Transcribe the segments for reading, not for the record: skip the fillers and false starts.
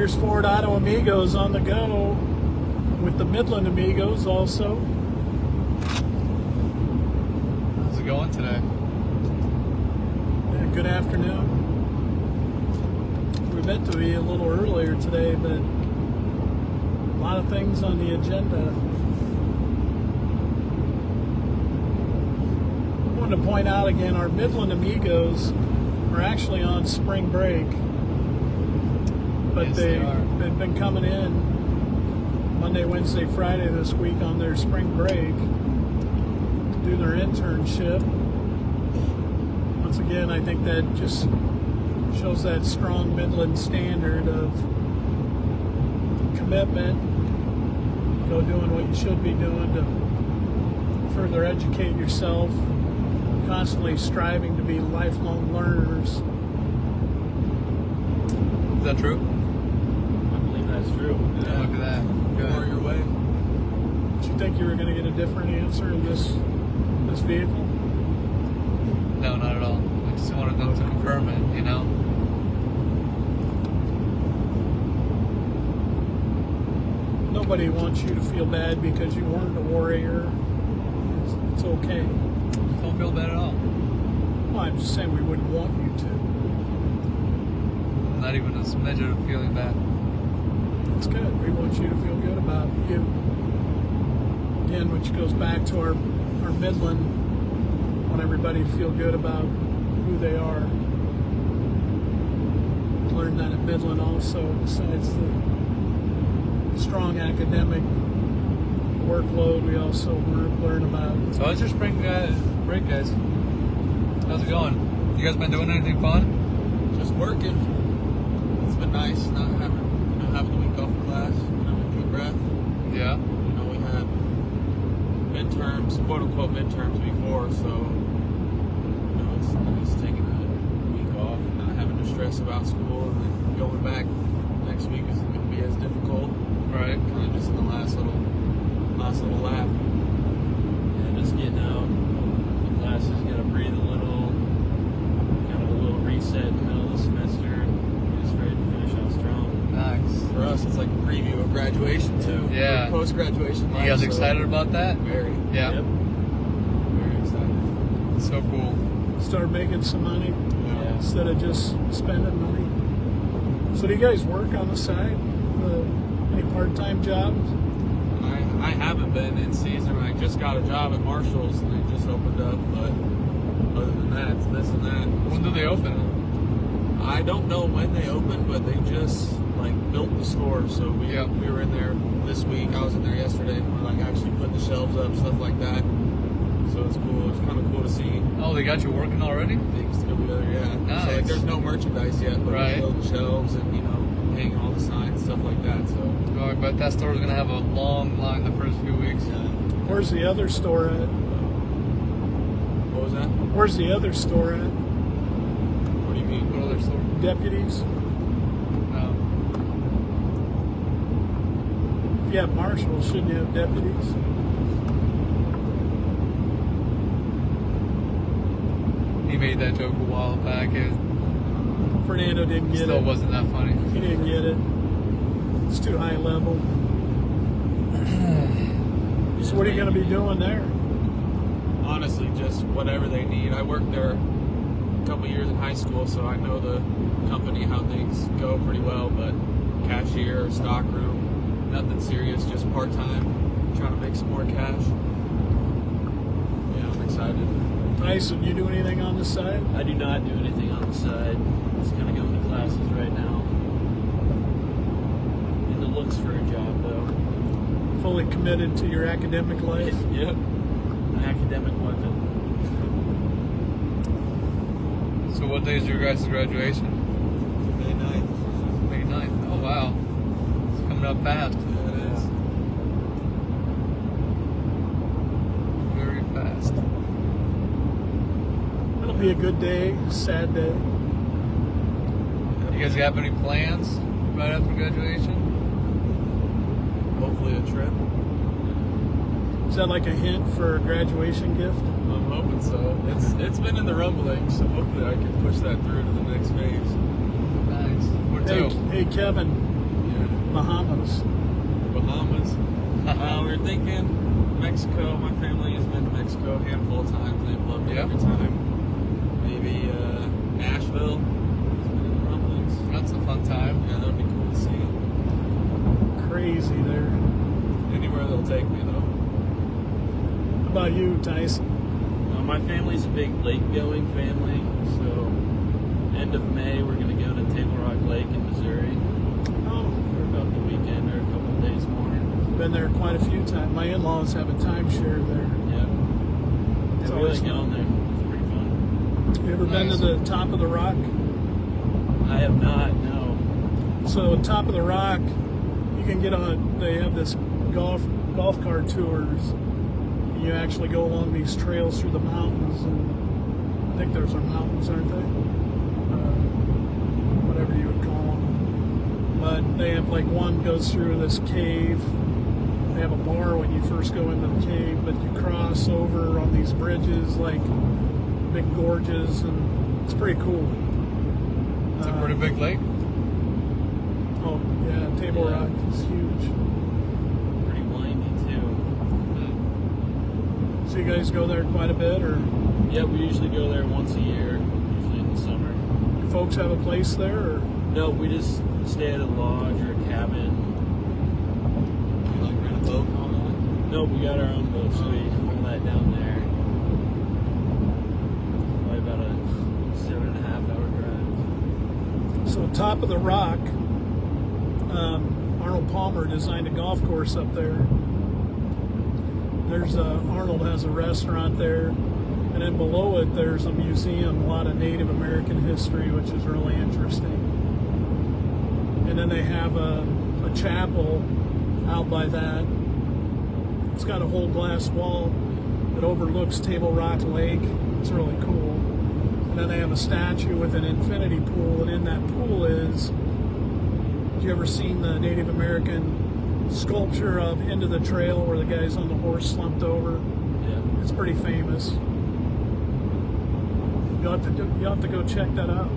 Here's Ford Auto Amigos on the go with the Midland Amigos also. How's it going today? Yeah, good afternoon. We meant to be a little earlier today, but a lot of things on the agenda. I wanted to point out again, our Midland Amigos are actually on spring break. But Yes, they've been coming in Monday, Wednesday, Friday this week on their spring break to do their internship. Once again, I think that just shows that strong Midland standard of commitment. Go doing what you should be doing to further educate yourself, constantly striving to be lifelong learners. Is that true? That's true. Yeah, look at that. Good. More your way. Did you think you were going to get a different answer in this vehicle? No, not at all. I just wanted them to confirm it, you know? Nobody wants you to feel bad because you weren't a warrior. It's okay. Don't feel bad at all. Well, I'm just saying we wouldn't want you to. Not even a smidge of feeling bad. It's good. We want you to feel good about you. Again, which goes back to our Midland. Want everybody to feel good about who they are. Learned that at Midland also, besides the strong academic workload, we also learn about. So how's your spring break, guys? How's it going? You guys been doing anything fun? Just working. It's been nice not having the week off of class. I'm in breath. Yeah. You know, we had midterms, quote unquote midterms before, so you know, it's nice taking a week off, not having to stress about school, and then going back next week isn't going to be as difficult. Right. Kind of just in the last little lap. Yeah, just getting out. The classes got to breathe a little, kind of a little reset in the middle of the semester. Just ready to finish out strong. Nice. For us, it's like a preview of graduation too. Yeah. Post-graduation life. You guys so excited about that? Very. Yeah. Yep. Very excited. So cool. Start making some money Yeah. instead of just spending money. So do you guys work on the side? Any part-time jobs? I haven't been in season. I just got a job at Marshall's and they just opened up, but other than that, it's this and that. When do they open? I don't know when they open, but they just built the store. So we were in there this week. I was in there yesterday and we're actually putting the shelves up, stuff like that. So it's cool. It's kind of cool to see Oh, they got you working already? things go together. Yeah. Nice. So there's no merchandise yet, but Right. we build the shelves and hanging all the signs, stuff like that. So. Oh, I bet that store's gonna have a long line the first few weeks. Yeah. Where's the other store at? What was that? Where's the other store at? What do you mean? What other store? Deputies? No. If you have marshals, shouldn't you have deputies? He made that joke a while back. It Fernando didn't get still it. wasn't that funny. He didn't get it. It's too high level. So what are you going to be doing there? Honestly, just whatever they need. I worked there a couple years in high school, so I know the company, how things go pretty well, but cashier, stock room, nothing serious, just part-time, trying to make some more cash. Yeah, I'm excited. Tyson, you do anything on the side? I do not do anything on the side. Just kind of going to classes right now. In the looks for a job, though. Fully committed to your academic life? Yep. An academic weapon. So what day is your guys' graduation? May 9th. May 9th. Oh wow. It's coming up fast. Yeah, it is. Very fast. It'll be a good day, sad day. You guys have any plans right after graduation? Hopefully a trip. Is that like a hint for a graduation gift? I'm hoping so. It's been in the rumbling, so hopefully I can push that through to the next phase. Nice. Where to? Hey Kevin, Bahamas? Bahamas. We were thinking Mexico. My family has been to Mexico a handful of times. They've loved it every time. Maybe Nashville. It's been in the rumblings. That's a fun time. Yeah, that would be cool to see. Crazy there. Anywhere they'll take me, though. How about you, Tyson? My family's a big lake-going family, so end of May we're going to go to Table Rock Lake in Missouri Oh, for about the weekend or a couple of days more. been there quite a few times. My in-laws have a timeshare there. Yeah. It's Yeah, we always like going there. It's pretty fun. You ever been to the top of the rock? I have not, no. So top of the rock, you can get on. They have this golf cart tours. You actually go along these trails through the mountains, and I think those are mountains, aren't they? Whatever you would call them. But they have like one goes through this cave. They have a bar when you first go into the cave, but you cross over on these bridges, like big gorges, and it's pretty cool. It's a pretty big lake. Oh yeah, Table Yeah. Rock is huge. Pretty windy, too. So you guys go there quite a bit, or Yeah, we usually go there once a year, usually in the summer. do folks have a place there? Or No, we just stay at a lodge or a cabin. You like rent a boat and all that? No, we got our own boat, so we haul that down there. Probably about a 7.5-hour drive. so top of the rock, Arnold Palmer designed a golf course up there. There's Arnold has a restaurant there, and then below it there's a museum, a lot of Native American history, which is really interesting. And then they have a chapel out by that. It's got a whole glass wall that overlooks Table Rock Lake. It's really cool. And then they have a statue with an infinity pool, and in that pool is, have you ever seen the Native American sculpture of Into the Trail where the guy's on the horse slumped over? Yeah. It's pretty famous. You'll have to go check that out.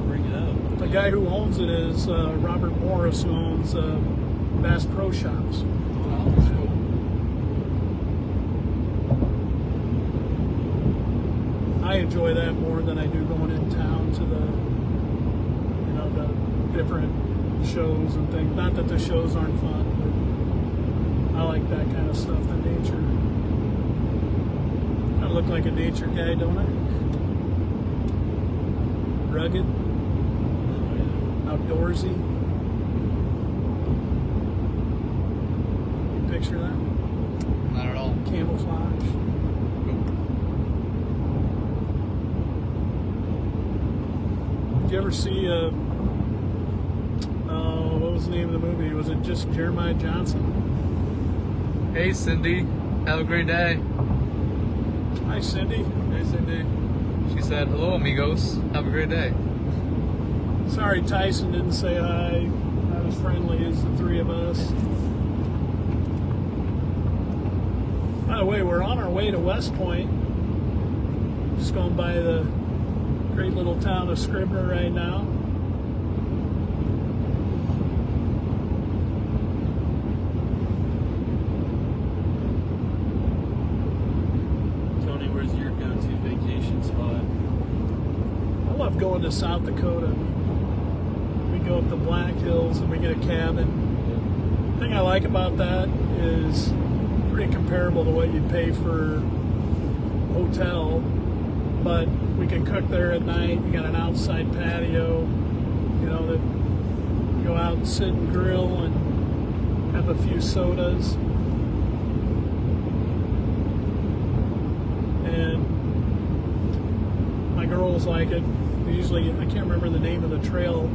Bring it up. The guy who owns it is Robert Morris, who owns Bass Pro Shops. Oh, that's cool. I enjoy that more than I do going in town to the different shows and things. Not that the shows aren't fun, but I like that kind of stuff, the nature. I look like a nature guy, don't I? Rugged, outdoorsy. You picture that? Not at all. Camouflage. Did you ever see what was the name of the movie? Was it just Jeremiah Johnson? Hey, Cindy. Have a great day. Hi, Cindy. Hey, Cindy. She said, hello, amigos. Have a great day. Sorry, Tyson didn't say hi. Not as friendly as the three of us. By the way, we're on our way to West Point. Just going by the great little town of Scribner right now. Tony, where's your go-to vacation spot? I love going to South Dakota. We go up the Black Hills and we get a cabin. The thing I like about that is pretty comparable to what you'd pay for hotel, but we can cook there at night. You got an outside patio, that you go out and sit and grill and have a few sodas. And my girls like it. Usually, I can't remember the name of the trail.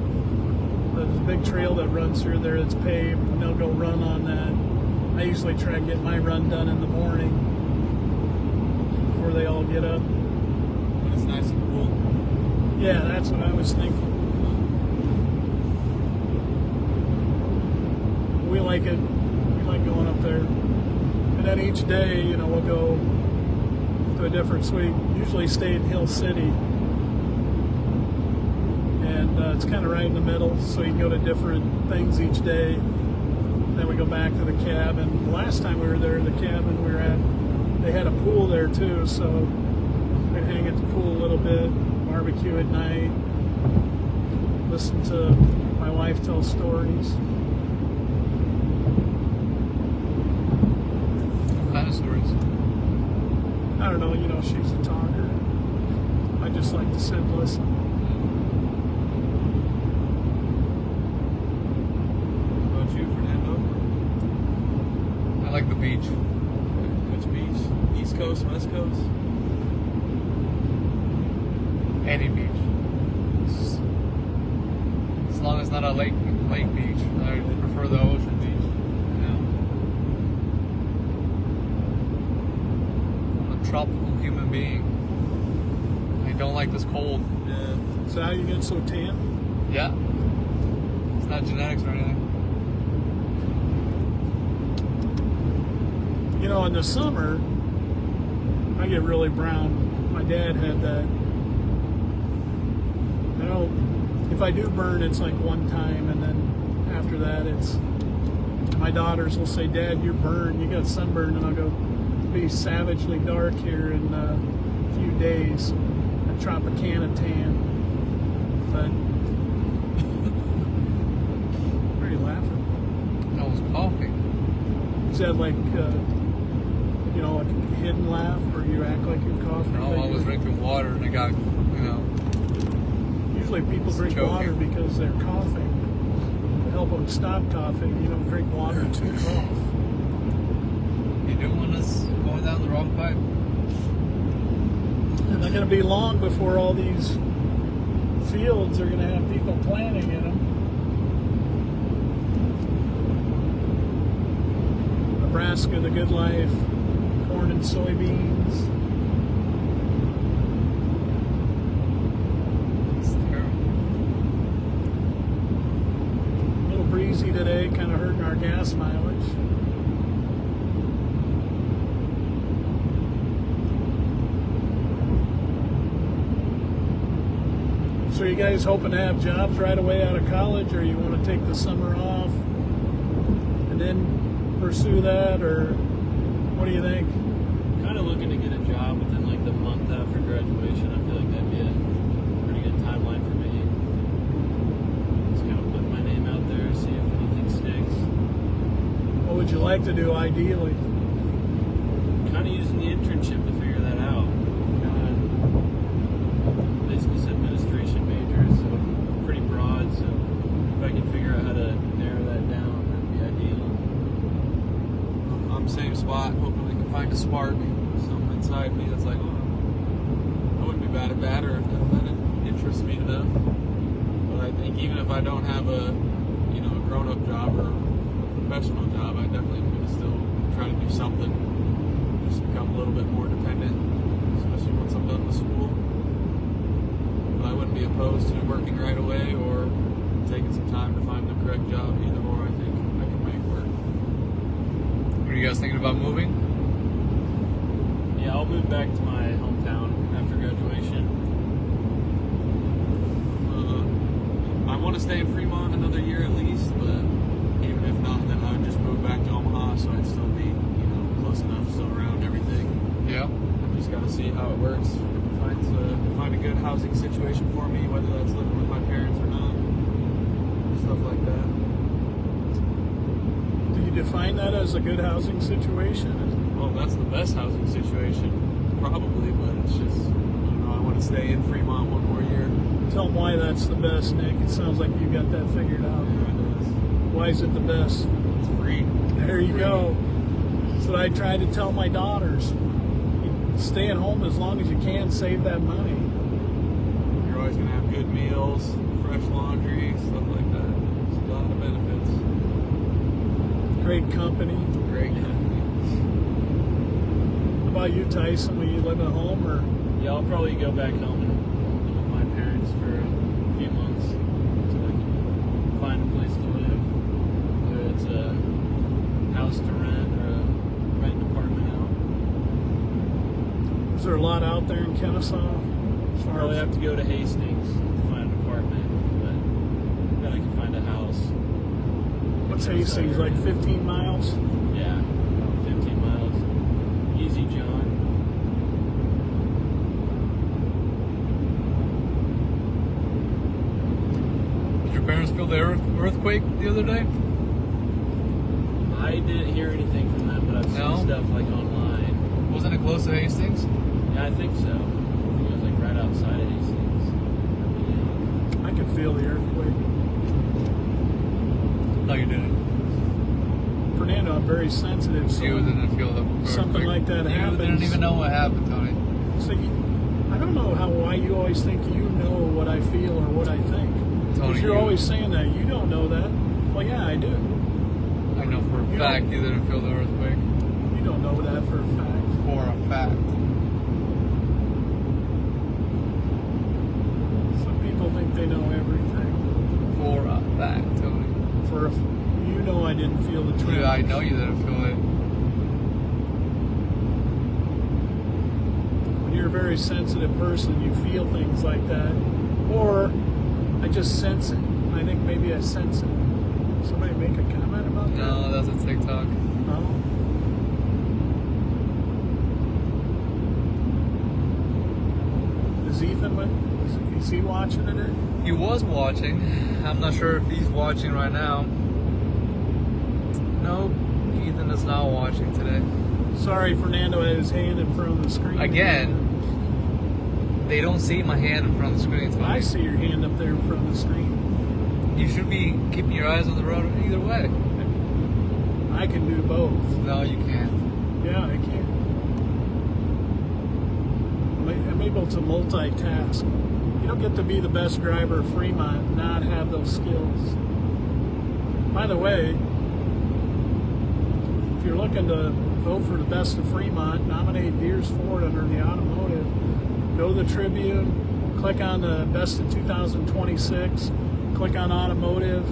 There's a big trail that runs through there that's paved, and they'll go run on that. I usually try and get my run done in the morning before they all get up. When it's nice and cool. Yeah, that's what I was thinking. We like it. We like going up there. And then each day, we'll go to a different suite. Usually stay in Hill City. And it's kind of right in the middle, so you can go to different things each day. Then we go back to the cabin. The last time we were there, the cabin we were at, they had a pool there too, so we'd hang at the pool a little bit, barbecue at night, listen to my wife tell stories. What kind of stories? I don't know, you know, she's a talker. I just like to sit and listen. What about you, Fernando? I like the beach. Which beach? East Coast, West Coast? Any beach. As long as it's not a lake beach. I prefer the ocean beach. I'm a tropical human being. I don't like this cold. Yeah. Is that how you get so tan? Yeah. It's not genetics or anything. You know, in the summer, I get really brown. My dad had that. I know if I do burn, it's like one time, and then after that, it's. My daughters will say, "Dad, you're burned. You got sunburn," and I'll go, "It'll be savagely dark here in a few days." A Tropicana tan. But what are you laughing? I was coughing. Is that like, you know, like a hidden laugh, or you act like you're coughing? No, but I was you- drinking water and I got, Usually people drink choking. water because they're coughing. To help them stop coughing, you don't drink water to cough. You don't want us going down the wrong pipe. And they're going to be long before all these fields are going to have people planting in them. Nebraska, the good life, corn and soybeans. It's terrible. A little breezy today, kind of hurting our gas mileage. So you guys hoping to have jobs right away out of college, or you want to take the summer off and then pursue that, or what do you think? Kind of looking to get a job within like the month after graduation. I feel like that'd be a pretty good timeline for me. Just kind of put my name out there, see if anything sticks. What would you like to do ideally? Kind of using the internship to figure that out. Basically, it's administration major, so pretty broad. So if I can figure out how to narrow that down, that'd be ideal. I'm same spot, hoping I can find a spark, something inside me that's like, oh, I wouldn't be bad at that, or if that interests me enough. But I think even if I don't have a, you know, a grown-up job or a professional job, I definitely would still try to do something, just become a little bit more dependent, especially once I'm done with school. But I wouldn't be opposed to working right away or taking some time to find the correct job. Either or, I think I can make work. Are you guys thinking about moving? Yeah, I'll move back to my hometown after graduation. I want to stay in Fremont another year at least, but even if not, then I would just move back to Omaha, so I'd still be, you know, close enough, still around everything. Yeah. I just got to see how it works. Find a good housing situation for me, whether that's living with my parents or not, stuff like that. Do you define that as a good housing situation? Well, that's the best housing situation, probably, but it's just, I don't know, I want to stay in Fremont one more year. Tell them why that's the best, Nick. It sounds like you got that figured out. Why is it the best? It's free. There you go. That's what I try to tell my daughters. Stay at home as long as you can, save that money. You're always going to have good meals, fresh laundry, stuff like that. There's a lot of benefits. Great company. Great company. How about you, Tyson? Will you live at home, or? Yeah, I'll probably go back home and live with my parents for a few months until I can find a place to live. Whether it's a house to rent or rent an apartment out. Is there a lot out there in Kennesaw? As far Probably as- have to go to Hastings to find an apartment, but then I can find a house. What's Hastings, like 15 miles? Yeah, about 15 miles. Easy, John. Did your parents feel the earthquake the other day? I didn't hear anything from them, but I've seen No? stuff like online. Wasn't it close to Hastings? Yeah, I think so. I think it was like right outside of these things. I could feel the earthquake. No, you didn't. Fernando, I'm very sensitive. So You didn't feel the earthquake. Something like that You happens. didn't even know what happened, Tony. So I don't know why you always think you know what I feel or what I think. Tony, Because you're you- always saying that. You don't know that. Well, yeah, I do. I know for a You fact don't- you didn't feel the earthquake. You don't know that for a fact. For a fact. Some people think they know everything. For a fact, Tony. You know I didn't feel the tremors. Yeah, I know you didn't feel it. When you're a very sensitive person, you feel things like that. Or I just sense it. I think maybe I sense it. Somebody make a comment about that? No, that's a TikTok. No? Is Ethan is he watching it? He was watching. I'm not sure if he's watching right now. No, Ethan is not watching today. Sorry, Fernando had his hand in front of the screen. Again. They don't see my hand in front of the screen, Tony. I see your hand up there in front of the screen. You should be keeping your eyes on the road either way. I can do both. No, you can't. Yeah, I can. I'm able to multitask. You don't get to be the best driver of Fremont and not have those skills. By the way, if you're looking to vote for the best of Fremont, nominate Deers Ford under the automotive. Go to the Tribune, click on the best of 2026, click on automotive.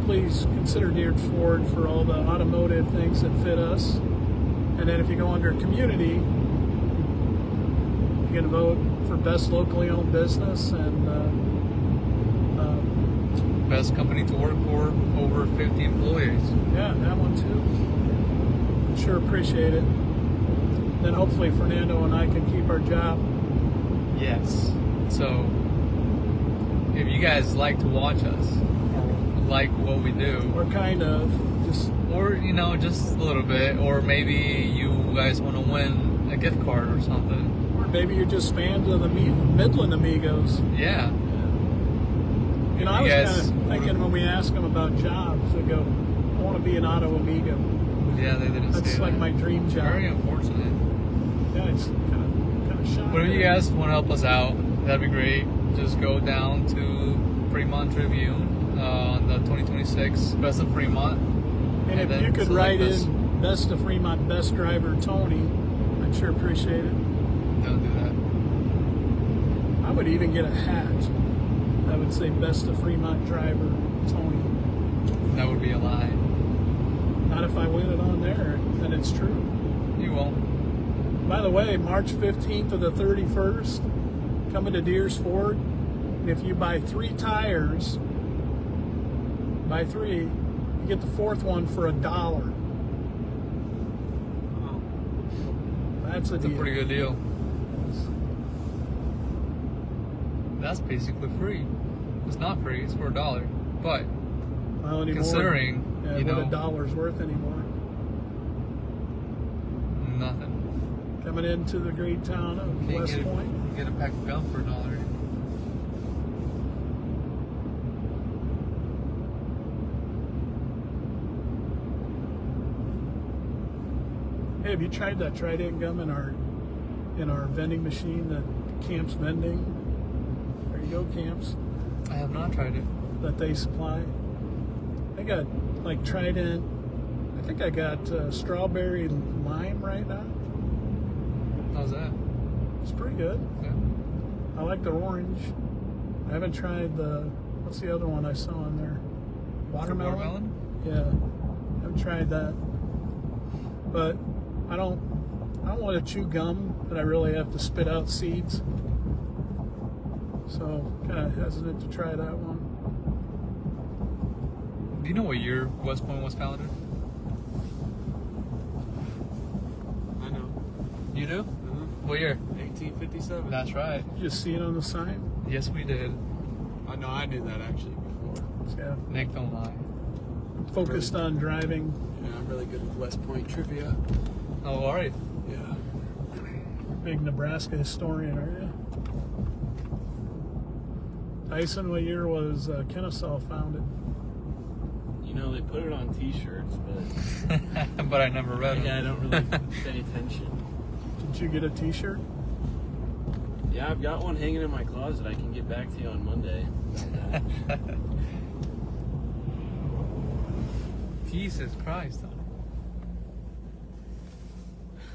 Please consider Deers Ford for all the automotive things that fit us. And then if you go under community, you're going to vote for best locally owned business and Best company to work for, over 50 employees. yeah, that one too. Sure appreciate it. Then hopefully Fernando and I can keep our job. Yes. So, if you guys like to watch us, or like what we do, Or kind of just or just a little bit, or maybe you guys want to win a gift card or something. or maybe you're just fans of the Midland Amigos. Yeah. You know, I was kind of thinking when we asked them about jobs, they go, I want to be an auto amigo. Yeah, they didn't say That's that. like my dream job. Very unfortunate. Yeah, it's kind of shocking. But if you guys want to help us out, that'd be great. Just go down to Fremont Tribune on the 2026 Best of Fremont. And if then you could select write us. in best of Fremont, best driver Tony, I'd sure appreciate it. Don't do that. I would even get a hat. I would say best of Fremont driver Tony. That would be a lie. Not if I win it on there, then it's true. You won't. By the way, March 15th to the 31st, coming to Deers Ford. And if you buy 3 tires, buy 3, you get the 4th one for $1. That's a It's a deal. pretty good deal. That's basically free. It's not free, it's for $1. But Well, anymore. considering, Yeah, you what know, a dollar's worth anymore. nothing. Coming into the great town of You West get, Point. you get a pack of gum for $1. Hey, have you tried that Trident gum in our vending machine that Camp's vending? There you go, Camp's, I have not tried it. that they supply. I got like Trident. I think I got strawberry lime right now. How's that? It's pretty good. Yeah. I like the orange. I haven't tried what's the other one I saw in there? Watermelon? Yeah, I haven't tried that. But I don't want to chew gum that I really have to spit out seeds. So kind of hesitant to try that one. you know what year West Point was founded? I know. You do? Mm-hmm. What year? 1857. That's right. You just see it on the sign? Yes, we did. I know. I knew that actually before. Yeah. Nick, don't lie. Focused on driving. Yeah, I'm really good with West Point trivia. Oh, all right. Yeah. Big Nebraska historian, are you? Tyson, what year was Kennesaw founded? You know, they put it on T-shirts, but But I never read yeah, I them. don't really pay attention. Did you get a T-shirt? Yeah, I've got one hanging in my closet. I can get back to you on Monday. Jesus Christ.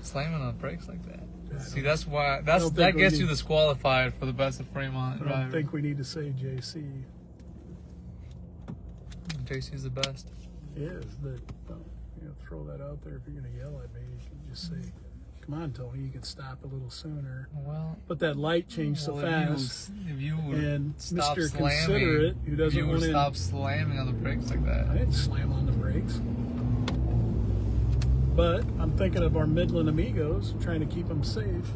Slamming on the brakes like that. See, that's why that think we gets you need- disqualified for the best of Fremont I don't driver. think we need to say JC. JC's the best. He is, but throw that out there. If you're going to yell at me, you can just say, come on, Tony, you can stop a little sooner. Well, But that light changed so fast. If you would And stop Mr. slamming, Considerate, who doesn't if you would want to stop slamming on the brakes like I that. didn't slam on the brakes. But I'm thinking of our Midland Amigos, trying to keep them safe.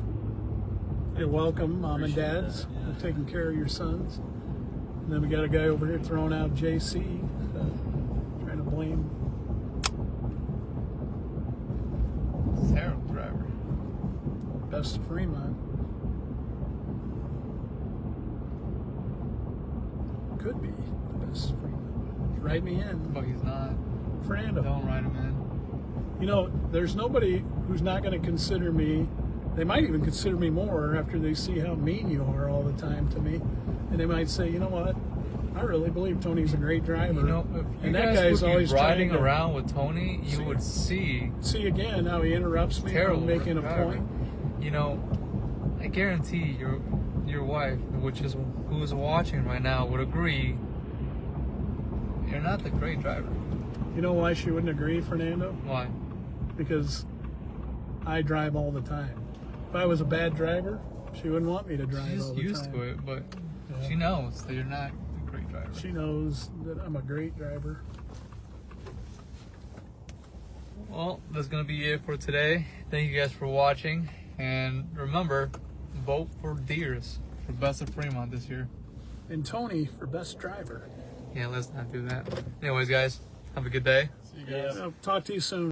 You're welcome, Mom and Appreciate Dads, that, yeah. for taking care of your sons. And then we got a guy over here throwing out JC, trying to blame. Terrible driver. Best of Fremont. Could be the best of Fremont. Write me in, But he's not. Fernando. Don't write him in. You know, there's nobody who's not going to consider me. They might even consider me more after they see how mean you are all the time to me. And they might say, you know what? I really believe Tony's a great driver. You know, if you and that guys guy's would always be riding trying to around with Tony, you would see see again how he interrupts me terrible from making a driver. point. You know, I guarantee your wife, who's watching right now, would agree. You're not the great driver. You know why she wouldn't agree, Fernando? Why? Because I drive all the time. If I was a bad driver, she wouldn't want me to drive She's all the used time. to it, but Yeah. she knows that you're not a great driver. She knows that I'm a great driver. Well, that's going to be it for today. Thank you guys for watching. And remember, vote for Deers for Best of Fremont this year. And Tony for best driver. Yeah, let's not do that. Anyways, guys, have a good day. See you guys. I'll talk to you soon.